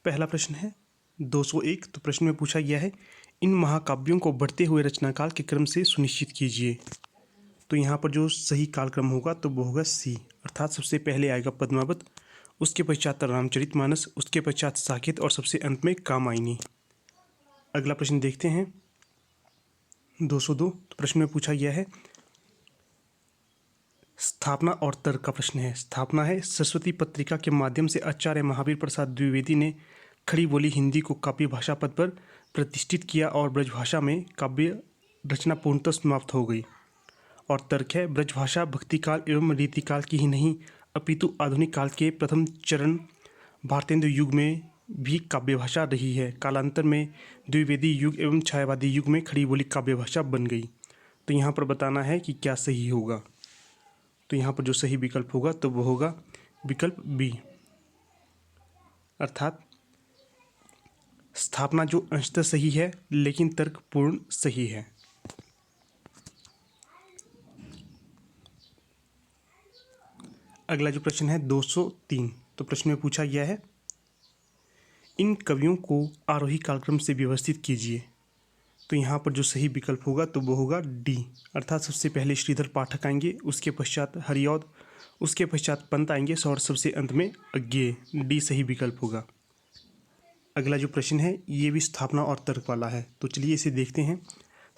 पहला प्रश्न है 201। तो प्रश्न में पूछा गया है इन महाकाव्यों को बढ़ते हुए रचनाकाल के क्रम से सुनिश्चित कीजिए। तो यहाँ पर जो सही कालक्रम होगा तो वो होगा सी, अर्थात सबसे पहले आएगा पद्मावत, उसके पश्चात रामचरितमानस, उसके पश्चात साकेत और सबसे अंत में कामायनी। अगला प्रश्न देखते हैं 202। तो प्रश्न में पूछा गया है स्थापना और तर्क का प्रश्न है। स्थापना है सरस्वती पत्रिका के माध्यम से आचार्य महावीर प्रसाद द्विवेदी ने खड़ी बोली हिंदी को काव्य भाषा पद पर प्रतिष्ठित किया और ब्रजभाषा में काव्य रचना पूर्णतः समाप्त हो गई। और तर्क है ब्रजभाषा भक्तिकाल एवं रीतिकाल की ही नहीं अपितु आधुनिक काल के प्रथम चरण भारतेंदु युग में भी काव्य भाषा रही है। कालांतर में द्विवेदी युग एवं छायावादी युग में खड़ी बोली काव्य भाषा बन गई। तो यहाँ पर बताना है कि क्या सही होगा। तो यहाँ पर जो सही विकल्प होगा तो वो होगा विकल्प बी, अर्थात स्थापना जो अंशतः सही है लेकिन तर्क पूर्ण सही है। अगला जो प्रश्न है 203। तो प्रश्न में पूछा गया है इन कवियों को आरोही कालक्रम से व्यवस्थित कीजिए। तो यहाँ पर जो सही विकल्प होगा तो वो होगा डी, अर्थात सबसे पहले श्रीधर पाठक आएंगे, उसके पश्चात हरिऔध, उसके पश्चात पंत आएंगे और सबसे अंत में अज्ञेय। डी सही विकल्प होगा। अगला जो प्रश्न है ये भी स्थापना और तर्क वाला है। तो चलिए इसे देखते हैं।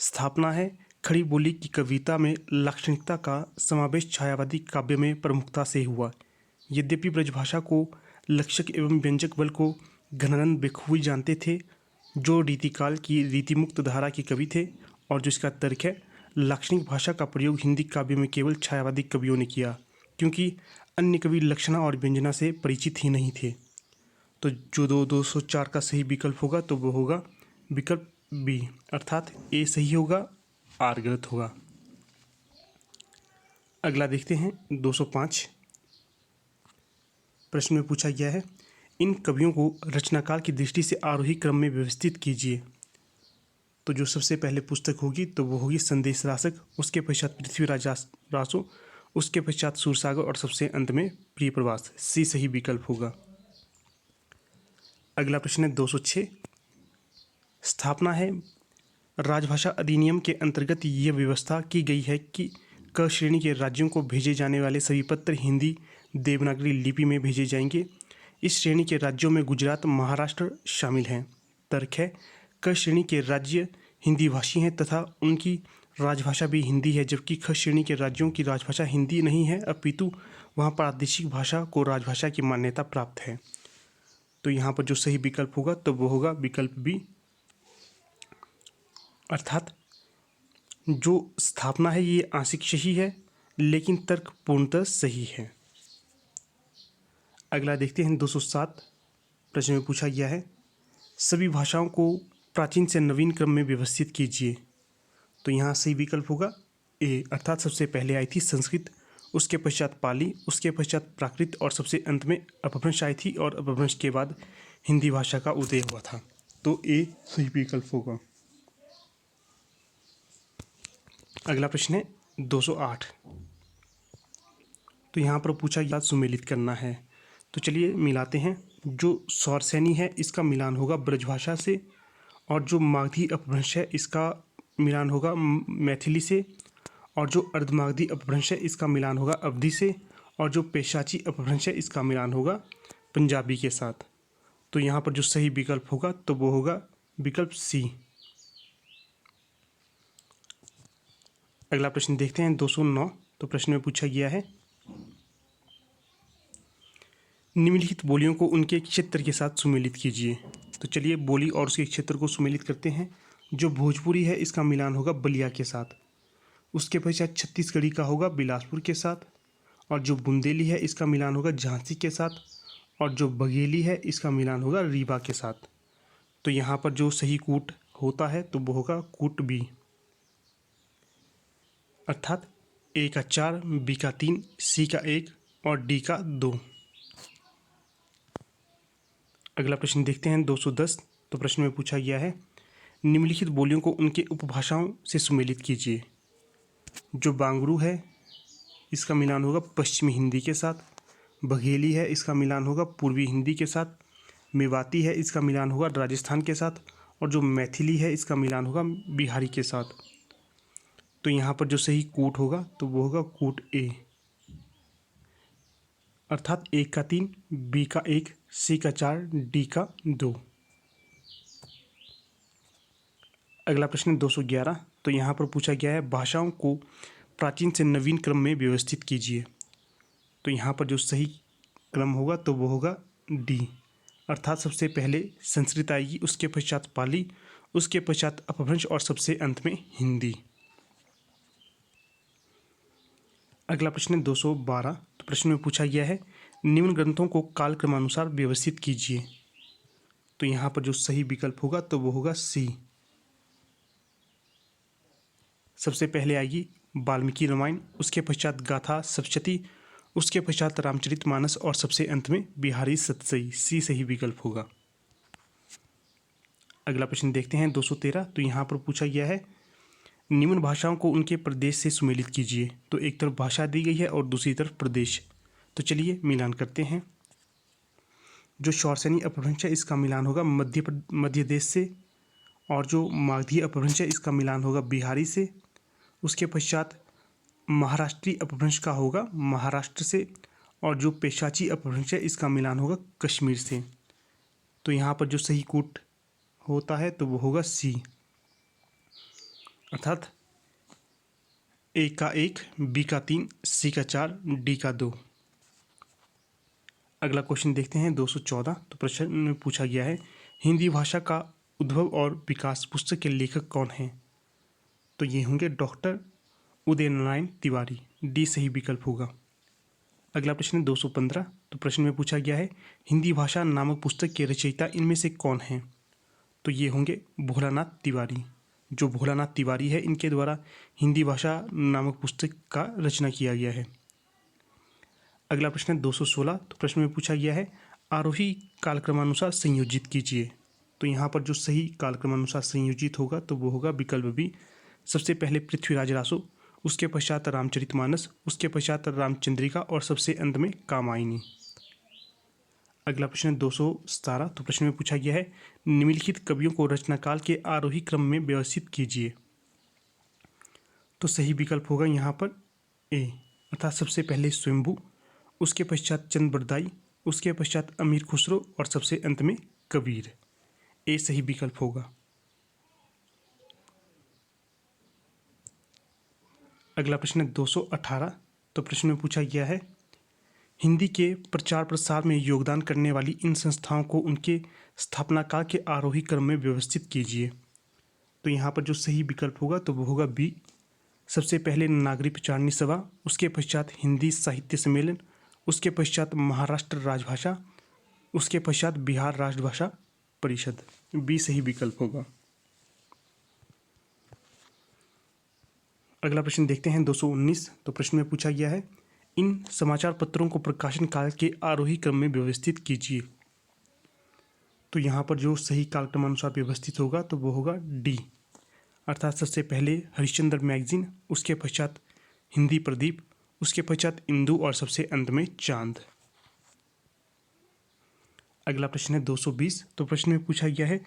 स्थापना है खड़ी बोली की कविता में लाक्षणिकता का समावेश छायावादी काव्य में प्रमुखता से हुआ। यद्यपि ब्रजभाषा को लक्षक एवं व्यंजक बल को घनानंद बखूबी जानते थे जो रीतिकाल की रीतिमुक्त धारा के कवि थे। और जो इसका तर्क है लाक्षणिक भाषा का प्रयोग हिंदी काव्य में केवल छायावादी कवियों ने किया क्योंकि अन्य कवि लक्षणा और व्यंजना से परिचित ही नहीं थे। तो जो 204 का सही विकल्प होगा तो वो होगा विकल्प बी, अर्थात ए सही होगा, आर गलत होगा। अगला देखते हैं 205। प्रश्न में पूछा गया है इन कवियों को रचनाकाल की दृष्टि से आरोही क्रम में व्यवस्थित कीजिए। तो जो सबसे पहले पुस्तक होगी तो वो होगी संदेश रासक, उसके पश्चात पृथ्वीराज रासो, उसके पश्चात सूरसागर और सबसे अंत में प्रिय प्रवास। सी सही विकल्प होगा। अगला प्रश्न है 206। स्थापना है राजभाषा अधिनियम के अंतर्गत यह व्यवस्था की गई है कि क श्रेणी के राज्यों को भेजे जाने वाले सभी पत्र हिंदी देवनागरी लिपि में भेजे जाएंगे। इस श्रेणी के राज्यों में गुजरात, महाराष्ट्र शामिल हैं। तर्क है क श्रेणी के राज्य हिंदी भाषी हैं तथा उनकी राजभाषा भी हिंदी है, जबकि ख श्रेणी के राज्यों की राजभाषा हिंदी नहीं है अपितु वहाँ प्रादेशिक भाषा को राजभाषा की मान्यता प्राप्त है। तो यहाँ पर जो सही विकल्प होगा तो वो होगा विकल्प बी, अर्थात जो स्थापना है ये आंशिक सही है लेकिन तर्क पूर्णतः सही है। अगला देखते हैं 207। प्रश्न में पूछा गया है सभी भाषाओं को प्राचीन से नवीन क्रम में व्यवस्थित कीजिए। तो यहाँ सही विकल्प होगा ए, अर्थात सबसे पहले आई थी संस्कृत, उसके पश्चात पाली, उसके पश्चात प्राकृत और सबसे अंत में अपभ्रंश आई थी और अपभ्रंश के बाद हिंदी भाषा का उदय हुआ था। तो ए सही विकल्प होगा। अगला प्रश्न है 208। तो यहाँ पर पूछा गया सुमेलित करना है। तो चलिए मिलाते हैं। जो सौरसैनी है इसका मिलान होगा ब्रजभाषा से, और जो मागधी अपभ्रंश है इसका मिलान होगा मैथिली से, और जो अर्धमागधी अपभ्रंश है इसका मिलान होगा अवधी से, और जो पेशाची अपभ्रंश है इसका मिलान होगा पंजाबी के साथ। तो यहाँ पर जो सही विकल्प होगा तो वो होगा विकल्प सी। अगला प्रश्न देखते हैं 209। तो प्रश्न में पूछा गया है निम्नलिखित बोलियों को उनके क्षेत्र के साथ सुमेलित कीजिए। तो चलिए बोली और उसके क्षेत्र को सुमेलित करते हैं। जो भोजपुरी है इसका मिलान होगा बलिया के साथ, उसके पश्चात छत्तीसगढ़ी का होगा बिलासपुर के साथ, और जो बुंदेली है इसका मिलान होगा झांसी के साथ, और जो बघेली है इसका मिलान होगा रीवा के साथ। तो यहाँ पर जो सही कूट होता है तो वो होगा कूट बी, अर्थात ए का 4, बी का 3, सी का 1 और डी का 2। अगला प्रश्न देखते हैं 210। तो प्रश्न में पूछा गया है निम्नलिखित बोलियों को उनके उपभाषाओं से सुमेलित कीजिए। जो बांगरू है इसका मिलान होगा पश्चिमी हिंदी के साथ, बघेली है इसका मिलान होगा पूर्वी हिंदी के साथ, मेवाती है इसका मिलान होगा राजस्थान के साथ, और जो मैथिली है इसका मिलान होगा बिहारी के साथ। तो यहाँ पर जो सही कूट होगा तो वो होगा कूट ए, अर्थात ए का 3, बी का 1, सी का 4, डी का 2। अगला प्रश्न 211। तो यहाँ पर पूछा गया है भाषाओं को प्राचीन से नवीन क्रम में व्यवस्थित कीजिए। तो यहाँ पर जो सही क्रम होगा तो वो होगा डी, अर्थात सबसे पहले संस्कृत आएगी, उसके पश्चात पाली, उसके पश्चात अपभ्रंश और सबसे अंत में हिंदी। अगला प्रश्न है 212। तो प्रश्न में पूछा गया है निम्न ग्रंथों को कालक्रमानुसार व्यवस्थित कीजिए। तो यहाँ पर जो सही विकल्प होगा तो वो होगा सी। सबसे पहले आएगी वाल्मीकि रामायण, उसके पश्चात गाथा सप्तशती, उसके पश्चात रामचरितमानस और सबसे अंत में बिहारी सतसई। सी सही विकल्प होगा। अगला प्रश्न देखते हैं 213। तो यहाँ पर पूछा गया है निम्न भाषाओं को उनके प्रदेश से सुमेलित कीजिए। तो एक तरफ भाषा दी गई है और दूसरी तरफ प्रदेश। तो चलिए मिलान करते हैं। जो शौरसेनी अपभ्रंश है इसका मिलान होगा मध्य देश से, और जो मागधी अपभ्रंश है इसका मिलान होगा बिहारी से। उसके पश्चात महाराष्ट्री अपभ्रंश का होगा महाराष्ट्र से, और जो पेशाची अपभ्रंश है इसका मिलान होगा कश्मीर से। तो यहाँ पर जो सही कूट होता है तो वो होगा सी, अर्थात ए का 1, बी का 3, सी का 4, डी का 2। अगला क्वेश्चन देखते हैं 214। तो प्रश्न में पूछा गया है हिंदी भाषा का उद्भव और विकास पुस्तक के लेखक कौन हैं। तो ये होंगे डॉक्टर उदय नारायण तिवारी। डी सही विकल्प होगा। अगला प्रश्न 215। तो प्रश्न में पूछा गया है हिंदी भाषा नामक पुस्तक के रचयिता इनमें से कौन हैं। तो ये होंगे भोलानाथ तिवारी। जो भोलानाथ तिवारी है इनके द्वारा हिंदी भाषा नामक पुस्तक का रचना किया गया है। अगला प्रश्न है 216। तो प्रश्न में पूछा गया है आरोही कालक्रमानुसार संयोजित कीजिए। तो यहाँ पर जो सही कालक्रमानुसार संयोजित होगा तो वो होगा विकल्प बी। सबसे पहले पृथ्वीराज रासो, उसके पश्चात रामचरितमानस, उसके पश्चात रामचंद्रिका और सबसे अंत में कामायनी। अगला प्रश्न 217। तो प्रश्न में पूछा गया है निम्नलिखित कवियों को रचनाकाल के आरोही क्रम में व्यवस्थित कीजिए। तो सही विकल्प होगा यहाँ पर ए, अर्थात सबसे पहले स्वयंभू, उसके पश्चात चंद्रबरदाई, उसके पश्चात अमीर खुसरो और सबसे अंत में कबीर। ए सही विकल्प होगा। अगला प्रश्न है 218। तो प्रश्न में पूछा गया है हिंदी के प्रचार प्रसार में योगदान करने वाली इन संस्थाओं को उनके स्थापना काल के आरोही क्रम में व्यवस्थित कीजिए। तो यहाँ पर जो सही विकल्प होगा तो वो होगा बी। सबसे पहले नागरिक प्रचारणी सभा, उसके पश्चात हिंदी साहित्य सम्मेलन, उसके पश्चात महाराष्ट्र राजभाषा, उसके पश्चात बिहार राष्ट्रभाषा परिषद। बी सही विकल्प होगा। अगला प्रश्न देखते हैं 219। तो प्रश्न में पूछा गया है इन समाचार पत्रों को प्रकाशन काल के आरोही क्रम में व्यवस्थित कीजिए। तो यहाँ पर जो सही कालक्रमानुसार व्यवस्थित होगा तो वो होगा डी, अर्थात सबसे पहले हरिश्चंद्र मैगजीन, उसके पश्चात हिंदी प्रदीप, उसके पश्चात इंदू और सबसे अंत में चांद। अगला प्रश्न है 220। तो प्रश्न में पूछा गया है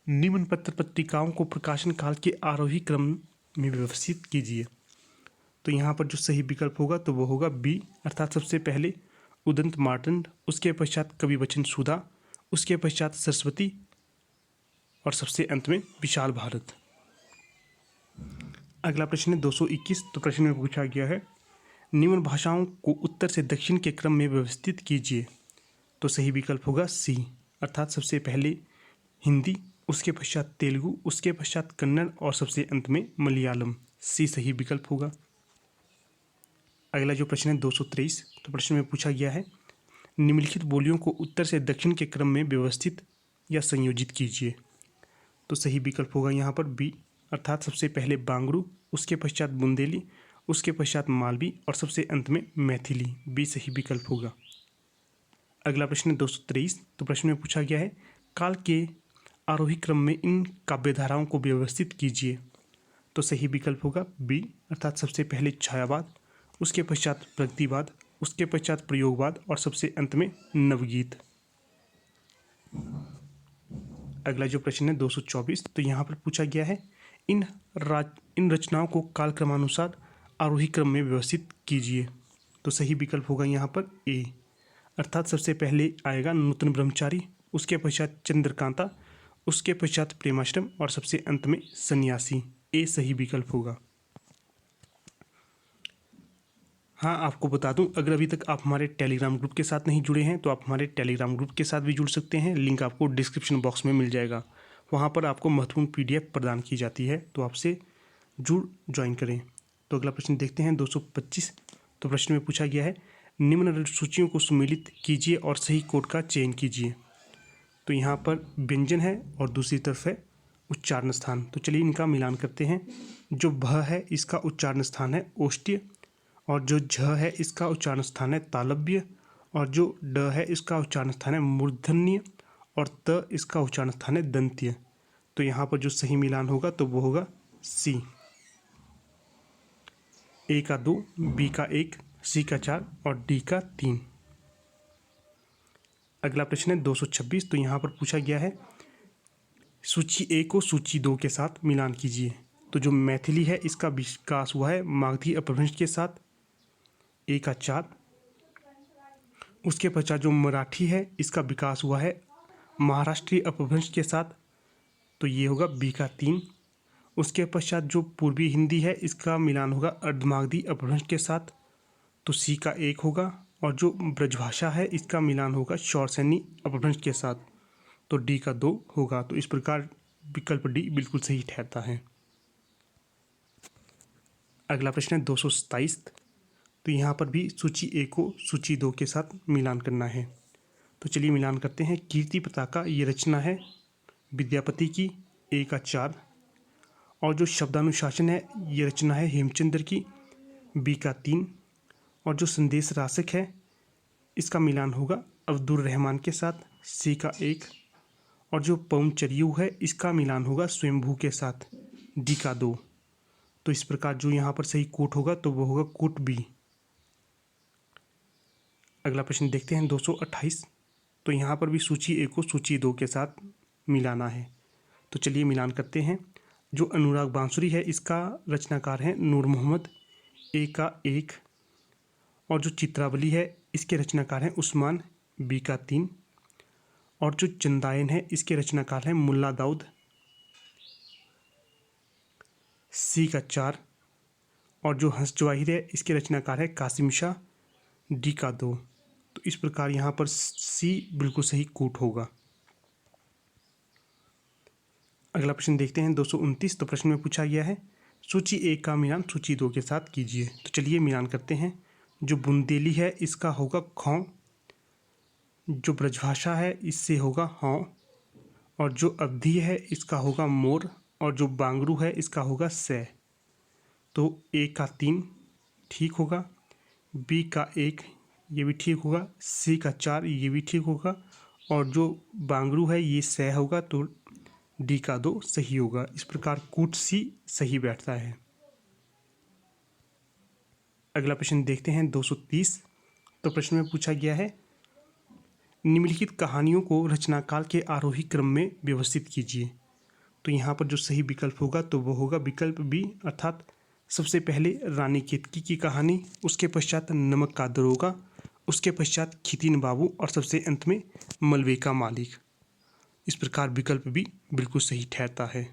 निम्न पत्र पत्रिकाओं को प्रकाशन काल के आरोही क्रम में व्यवस्थित कीजिए। तो यहाँ पर जो सही विकल्प होगा तो वो होगा बी, अर्थात सबसे पहले उदंत मार्तंड, उसके पश्चात कवि वचन सुधा, उसके पश्चात सरस्वती और सबसे अंत में विशाल भारत। अगला प्रश्न है 221। तो प्रश्न में पूछा गया है निम्न भाषाओं को उत्तर से दक्षिण के क्रम में व्यवस्थित कीजिए। तो सही विकल्प होगा सी, अर्थात सबसे पहले हिंदी, उसके पश्चात तेलुगु, उसके पश्चात कन्नड़ और सबसे अंत में मलयालम। सी सही विकल्प होगा। अगला जो प्रश्न है 223। तो प्रश्न में पूछा गया है निम्नलिखित बोलियों को उत्तर से दक्षिण के क्रम में व्यवस्थित या संयोजित कीजिए। तो सही विकल्प होगा यहाँ पर बी, अर्थात सबसे पहले बांगड़ू, उसके पश्चात बुंदेली, उसके पश्चात मालवी और सबसे अंत में मैथिली। बी सही विकल्प होगा। अगला प्रश्न है 223। तो प्रश्न में पूछा गया है काल के आरोही क्रम में इन काव्यधाराओं को व्यवस्थित कीजिए। तो सही विकल्प होगा बी, अर्थात सबसे पहले छायावाद, उसके पश्चात प्रगतिवाद, उसके पश्चात प्रयोगवाद और सबसे अंत में नवगीत। अगला जो प्रश्न है 224, तो यहाँ पर पूछा गया है इन रचनाओं को कालक्रमानुसार आरोही क्रम में व्यवस्थित कीजिए। तो सही विकल्प होगा यहाँ पर ए, अर्थात सबसे पहले आएगा नूतन ब्रह्मचारी, उसके पश्चात चंद्रकांता, उसके पश्चात प्रेमाश्रम और सबसे अंत में सन्यासी। ए सही विकल्प होगा। हाँ, आपको बता दूं, अगर अभी तक आप हमारे टेलीग्राम ग्रुप के साथ नहीं जुड़े हैं तो आप हमारे टेलीग्राम ग्रुप के साथ भी जुड़ सकते हैं। लिंक आपको डिस्क्रिप्शन बॉक्स में मिल जाएगा। वहाँ पर आपको महत्वपूर्ण PDF प्रदान की जाती है, तो आपसे ज्वाइन करें। तो अगला प्रश्न देखते हैं 225। तो प्रश्न में पूछा गया है निम्न सूचियों को सुमेलित कीजिए और सही कोड का चयन कीजिए। तो यहाँ पर व्यंजन है और दूसरी तरफ है उच्चारण स्थान। तो चलिए इनका मिलान करते हैं। जो भ है इसका उच्चारण स्थान है ओष्ठ्य, और जो झ है इसका उच्चारण स्थान है तालव्य, और जो ड है इसका उच्चारण स्थान है मूर्धन्य, और त इसका उच्चारण स्थान है दंत्य। तो यहाँ पर जो सही मिलान होगा तो वो होगा सी। ए का 2, बी का 1, सी का 4 और डी का 3। अगला प्रश्न है 226। तो यहाँ पर पूछा गया है सूची ए को सूची 2 के साथ मिलान कीजिए। तो जो मैथिली है इसका विकास हुआ है मागधी अपभ्रंश के साथ, ए का 4। उसके पश्चात जो मराठी है इसका विकास हुआ है महाराष्ट्रीय अपभ्रंश के साथ, तो ये होगा बी का 3। उसके पश्चात जो पूर्वी हिंदी है इसका मिलान होगा अर्धमागधी अपभ्रंश के साथ, तो सी का 1 होगा। और जो ब्रजभाषा है इसका मिलान होगा शौरसेनी अपभ्रंश के साथ, तो डी का 2 होगा। तो इस प्रकार विकल्प डी बिल्कुल सही ठहरता है। अगला प्रश्न है 227। तो यहाँ पर भी सूची ए को सूची 2 के साथ मिलान करना है। तो चलिए मिलान करते हैं। कीर्ति पताका ये रचना है विद्यापति की, ए का 4। और जो शब्दानुशासन है ये रचना है हेमचंद्र की, बी का 3। और जो संदेश रासक है इसका मिलान होगा अब्दुल रहमान के साथ, सी का 1। और जो पवनचरियु है इसका मिलान होगा स्वयंभू के साथ, डी का 2। तो इस प्रकार जो यहाँ पर सही कोट होगा तो वो होगा कोट बी। अगला प्रश्न देखते हैं 228। तो यहाँ पर भी सूची ए को सूची 2 के साथ मिलाना है। तो चलिए मिलान करते हैं। जो अनुराग बांसुरी है इसका रचनाकार है नूर मोहम्मद, ए का 1। और जो चित्रावली है इसके रचनाकार हैं उस्मान, बी का 3। और जो चंदायन है इसके रचनाकार हैं मुल्ला दाऊद, सी का 4। और जो हंस जवाहिर है इसके रचनाकार है कासिम शाह, डी का 2। तो इस प्रकार यहाँ पर सी बिल्कुल सही कोट होगा। अगला प्रश्न देखते हैं 229। तो प्रश्न में पूछा गया है सूची 1 का मिलान सूची 2 के साथ कीजिए। तो चलिए मिलान करते हैं। जो बुंदेली है इसका होगा खौ, जो ब्रजभाषा है इससे होगा हौ, और जो अवधी है इसका होगा मोर, और जो बांगरू है इसका होगा सै। तो ए का 3 ठीक होगा, बी का 1 ये भी ठीक होगा, सी का 4 ये भी ठीक होगा, और जो बांगरू है ये सै होगा, तो डी का 2 सही होगा। इस प्रकार कूट सी सही बैठता है। अगला प्रश्न देखते हैं 230। तो प्रश्न में पूछा गया है निम्नलिखित कहानियों को रचनाकाल के आरोही क्रम में व्यवस्थित कीजिए। तो यहाँ पर जो सही विकल्प होगा तो वो होगा विकल्प बी, अर्थात सबसे पहले रानी केतकी की कहानी, उसके पश्चात नमक का दरोगा, उसके पश्चात खितिन बाबू और सबसे अंत में मलबे का मालिक। इस प्रकार विकल्प भी बिल्कुल सही ठहरता है।